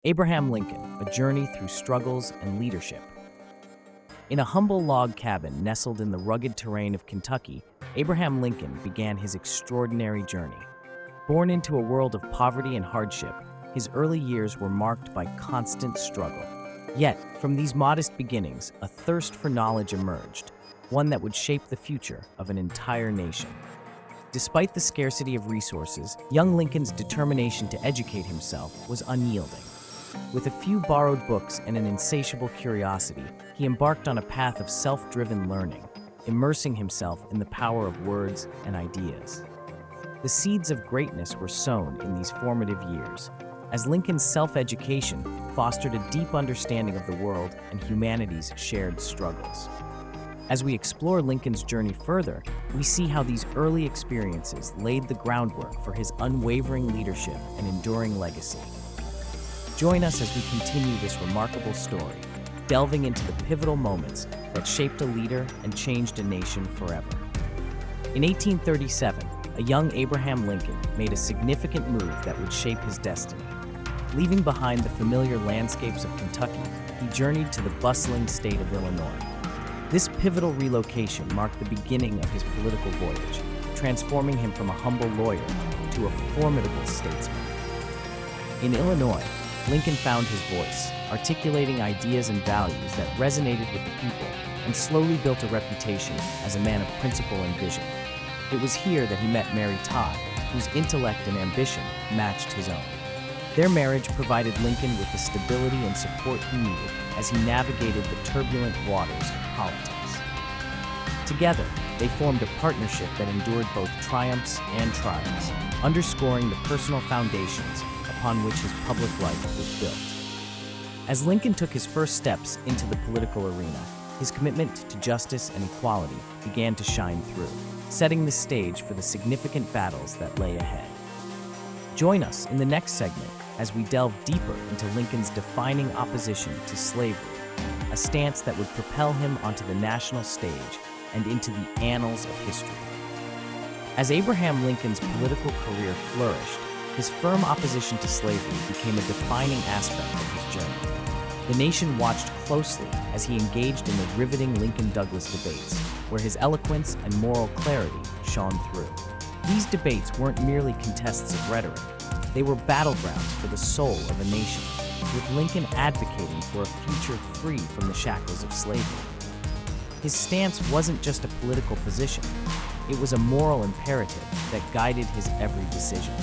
Abraham Lincoln, a journey through struggles and leadership. In a humble log cabin nestled in the rugged terrain of Kentucky, Abraham Lincoln began his extraordinary journey. Born into a world of poverty and hardship, his early years were marked by constant struggle. Yet, from these modest beginnings, a thirst for knowledge emerged, one that would shape the future of an entire nation. Despite the scarcity of resources, young Lincoln's determination to educate himself was unyielding. With a few borrowed books and an insatiable curiosity, he embarked on a path of self-driven learning, immersing himself in the power of words and ideas. The seeds of greatness were sown in these formative years, as Lincoln's self-education fostered a deep understanding of the world and humanity's shared struggles. As we explore Lincoln's journey further, we see how these early experiences laid the groundwork for his unwavering leadership and enduring legacy. Join us as we continue this remarkable story, delving into the pivotal moments that shaped a leader and changed a nation forever. In 1837, a young Abraham Lincoln made a significant move that would shape his destiny. Leaving behind the familiar landscapes of Kentucky, he journeyed to the bustling state of Illinois. This pivotal relocation marked the beginning of his political voyage, transforming him from a humble lawyer to a formidable statesman. In Illinois, Lincoln found his voice, articulating ideas and values that resonated with the people, and slowly built a reputation as a man of principle and vision. It was here that he met Mary Todd, whose intellect and ambition matched his own. Their marriage provided Lincoln with the stability and support he needed as he navigated the turbulent waters of politics. Together, they formed a partnership that endured both triumphs and trials, underscoring the personal foundations upon which his public life was built. As Lincoln took his first steps into the political arena, his commitment to justice and equality began to shine through, setting the stage for the significant battles that lay ahead. Join us in the next segment as we delve deeper into Lincoln's defining opposition to slavery, a stance that would propel him onto the national stage and into the annals of history. As Abraham Lincoln's political career flourished, his firm opposition to slavery became a defining aspect of his journey. The nation watched closely as he engaged in the riveting Lincoln-Douglas debates, where his eloquence and moral clarity shone through. These debates weren't merely contests of rhetoric. They were battlegrounds for the soul of a nation, with Lincoln advocating for a future free from the shackles of slavery. His stance wasn't just a political position. It was a moral imperative that guided his every decision.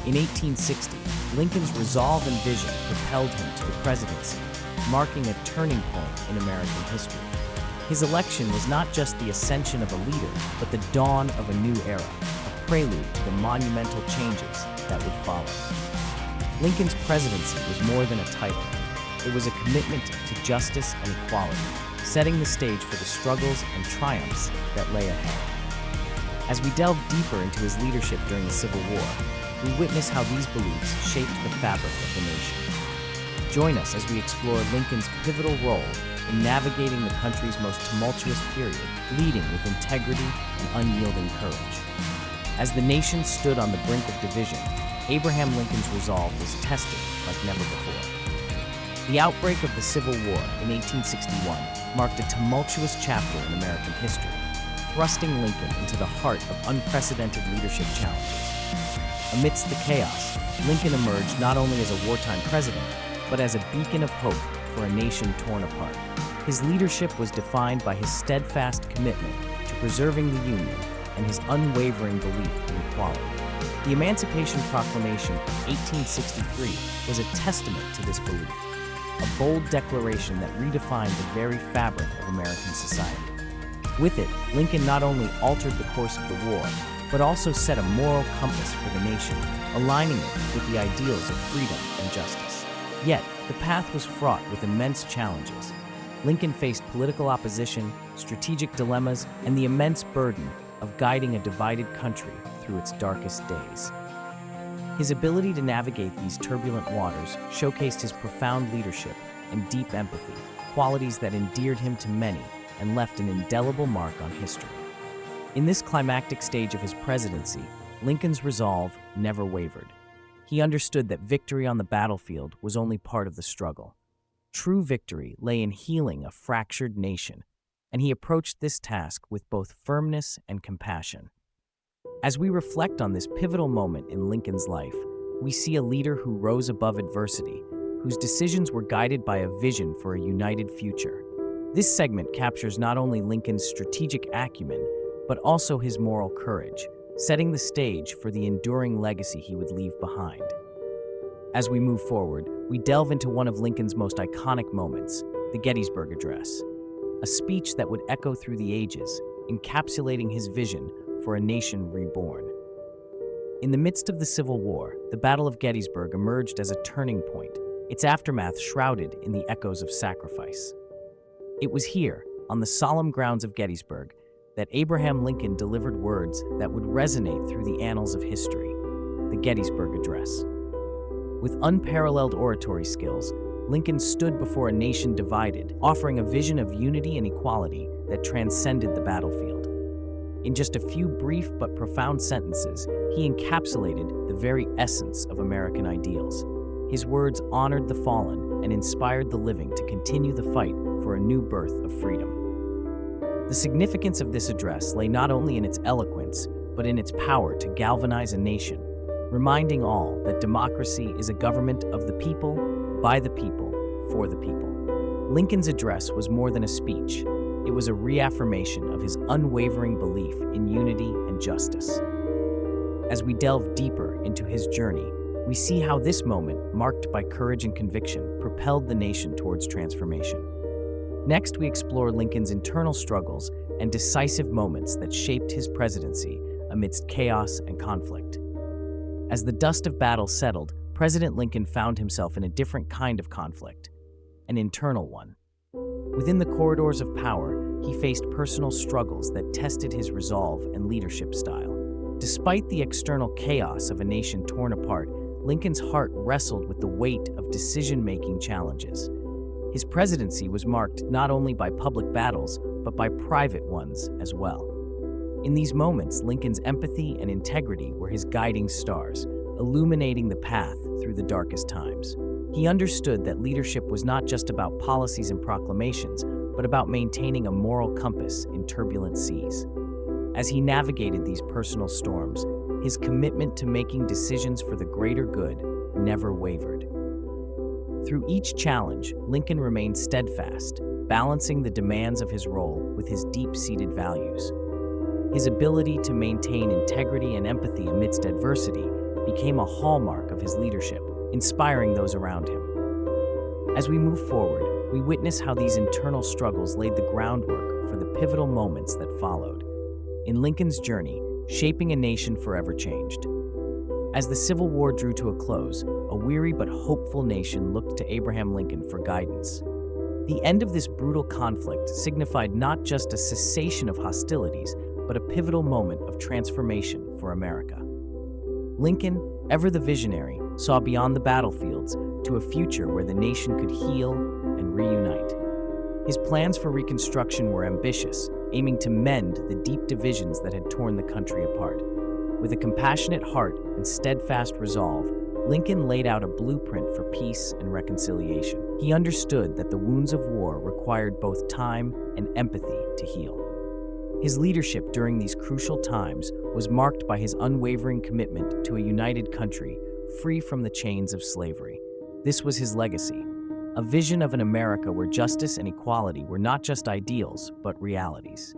In 1860, Lincoln's resolve and vision propelled him to the presidency, marking a turning point in American history. His election was not just the ascension of a leader, but the dawn of a new era, a prelude to the monumental changes that would follow. Lincoln's presidency was more than a title. It was a commitment to justice and equality, setting the stage for the struggles and triumphs that lay ahead. As we delve deeper into his leadership during the Civil War, we witness how these beliefs shaped the fabric of the nation. Join us as we explore Lincoln's pivotal role in navigating the country's most tumultuous period, leading with integrity and unyielding courage. As the nation stood on the brink of division, Abraham Lincoln's resolve was tested like never before. The outbreak of the Civil War in 1861 marked a tumultuous chapter in American history, thrusting Lincoln into the heart of unprecedented leadership challenges. Amidst the chaos, Lincoln emerged not only as a wartime president, but as a beacon of hope for a nation torn apart. His leadership was defined by his steadfast commitment to preserving the Union and his unwavering belief in equality. The Emancipation Proclamation of 1863 was a testament to this belief, a bold declaration that redefined the very fabric of American society. With it, Lincoln not only altered the course of the war, but also set a moral compass for the nation, aligning it with the ideals of freedom and justice. Yet, the path was fraught with immense challenges. Lincoln faced political opposition, strategic dilemmas, and the immense burden of guiding a divided country through its darkest days. His ability to navigate these turbulent waters showcased his profound leadership and deep empathy, qualities that endeared him to many and left an indelible mark on history. In this climactic stage of his presidency, Lincoln's resolve never wavered. He understood that victory on the battlefield was only part of the struggle. True victory lay in healing a fractured nation, and he approached this task with both firmness and compassion. As we reflect on this pivotal moment in Lincoln's life, we see a leader who rose above adversity, whose decisions were guided by a vision for a united future. This segment captures not only Lincoln's strategic acumen, but also his moral courage, setting the stage for the enduring legacy he would leave behind. As we move forward, we delve into one of Lincoln's most iconic moments, the Gettysburg Address, a speech that would echo through the ages, encapsulating his vision for a nation reborn. In the midst of the Civil War, the Battle of Gettysburg emerged as a turning point, its aftermath shrouded in the echoes of sacrifice. It was here, on the solemn grounds of Gettysburg, that Abraham Lincoln delivered words that would resonate through the annals of history, the Gettysburg Address. With unparalleled oratory skills, Lincoln stood before a nation divided, offering a vision of unity and equality that transcended the battlefield. In just a few brief but profound sentences, he encapsulated the very essence of American ideals. His words honored the fallen and inspired the living to continue the fight for a new birth of freedom. The significance of this address lay not only in its eloquence, but in its power to galvanize a nation, reminding all that democracy is a government of the people, by the people, for the people. Lincoln's address was more than a speech. It was a reaffirmation of his unwavering belief in unity and justice. As we delve deeper into his journey, we see how this moment, marked by courage and conviction, propelled the nation towards transformation. Next, we explore Lincoln's internal struggles and decisive moments that shaped his presidency amidst chaos and conflict. As the dust of battle settled, President Lincoln found himself in a different kind of conflict, an internal one. Within the corridors of power, he faced personal struggles that tested his resolve and leadership style. Despite the external chaos of a nation torn apart, Lincoln's heart wrestled with the weight of decision-making challenges. His presidency was marked not only by public battles, but by private ones as well. In these moments, Lincoln's empathy and integrity were his guiding stars, illuminating the path through the darkest times. He understood that leadership was not just about policies and proclamations, but about maintaining a moral compass in turbulent seas. As he navigated these personal storms, his commitment to making decisions for the greater good never wavered. Through each challenge, Lincoln remained steadfast, balancing the demands of his role with his deep-seated values. His ability to maintain integrity and empathy amidst adversity became a hallmark of his leadership, inspiring those around him. As we move forward, we witness how these internal struggles laid the groundwork for the pivotal moments that followed. In Lincoln's journey, shaping a nation forever changed. As the Civil War drew to a close, a weary but hopeful nation looked to Abraham Lincoln for guidance. The end of this brutal conflict signified not just a cessation of hostilities, but a pivotal moment of transformation for America. Lincoln, ever the visionary, saw beyond the battlefields to a future where the nation could heal and reunite. His plans for Reconstruction were ambitious, aiming to mend the deep divisions that had torn the country apart. With a compassionate heart and steadfast resolve, Lincoln laid out a blueprint for peace and reconciliation. He understood that the wounds of war required both time and empathy to heal. His leadership during these crucial times was marked by his unwavering commitment to a united country free from the chains of slavery. This was his legacy, a vision of an America where justice and equality were not just ideals, but realities.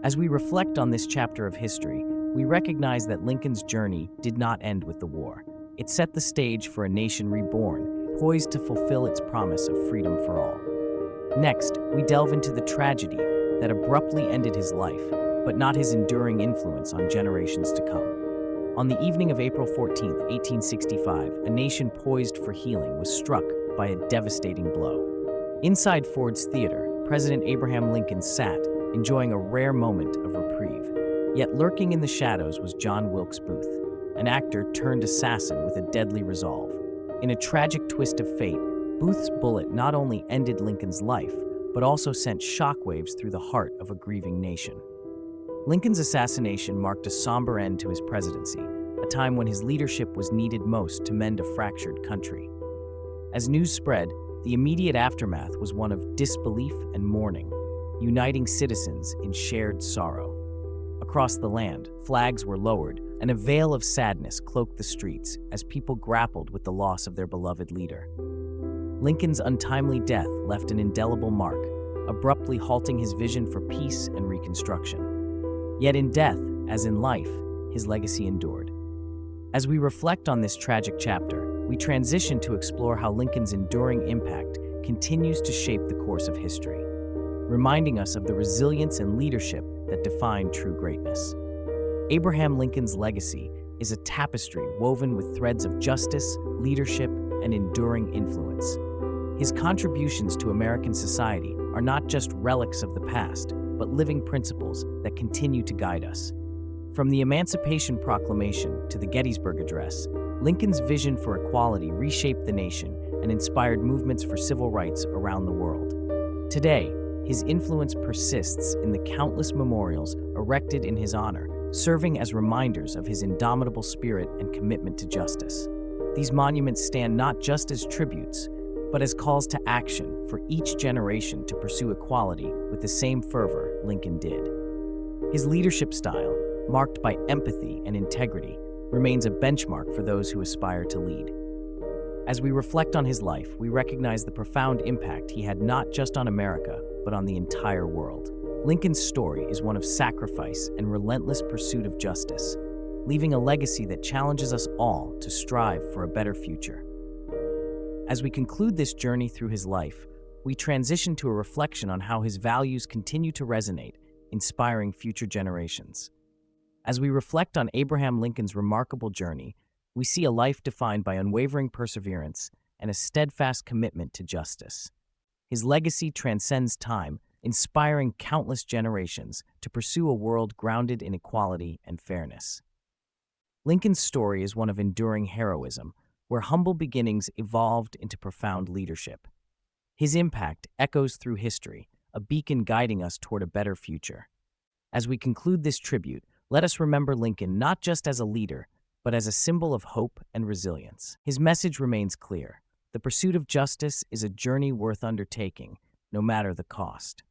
As we reflect on this chapter of history, we recognize that Lincoln's journey did not end with the war. It set the stage for a nation reborn, poised to fulfill its promise of freedom for all. Next, we delve into the tragedy that abruptly ended his life, but not his enduring influence on generations to come. On the evening of April 14, 1865, a nation poised for healing was struck by a devastating blow. Inside Ford's Theater, President Abraham Lincoln sat, enjoying a rare moment of reprieve. Yet lurking in the shadows was John Wilkes Booth, an actor turned assassin with a deadly resolve. In a tragic twist of fate, Booth's bullet not only ended Lincoln's life, but also sent shockwaves through the heart of a grieving nation. Lincoln's assassination marked a somber end to his presidency, a time when his leadership was needed most to mend a fractured country. As news spread, the immediate aftermath was one of disbelief and mourning, uniting citizens in shared sorrow. Across the land, flags were lowered, and a veil of sadness cloaked the streets as people grappled with the loss of their beloved leader. Lincoln's untimely death left an indelible mark, abruptly halting his vision for peace and reconstruction. Yet in death, as in life, his legacy endured. As we reflect on this tragic chapter, we transition to explore how Lincoln's enduring impact continues to shape the course of history, reminding us of the resilience and leadership that define true greatness. Abraham Lincoln's legacy is a tapestry woven with threads of justice, leadership, and enduring influence. His contributions to American society are not just relics of the past, but living principles that continue to guide us. From the Emancipation Proclamation to the Gettysburg Address, Lincoln's vision for equality reshaped the nation and inspired movements for civil rights around the world. Today, his influence persists in the countless memorials erected in his honor, serving as reminders of his indomitable spirit and commitment to justice. These monuments stand not just as tributes, but as calls to action for each generation to pursue equality with the same fervor Lincoln did. His leadership style, marked by empathy and integrity, remains a benchmark for those who aspire to lead. As we reflect on his life, we recognize the profound impact he had not just on America, but on the entire world. Lincoln's story is one of sacrifice and relentless pursuit of justice, leaving a legacy that challenges us all to strive for a better future. As we conclude this journey through his life, we transition to a reflection on how his values continue to resonate, inspiring future generations. As we reflect on Abraham Lincoln's remarkable journey, we see a life defined by unwavering perseverance and a steadfast commitment to justice. His legacy transcends time, inspiring countless generations to pursue a world grounded in equality and fairness. Lincoln's story is one of enduring heroism, where humble beginnings evolved into profound leadership. His impact echoes through history, a beacon guiding us toward a better future. As we conclude this tribute, let us remember Lincoln not just as a leader, but as a symbol of hope and resilience. His message remains clear: the pursuit of justice is a journey worth undertaking, no matter the cost.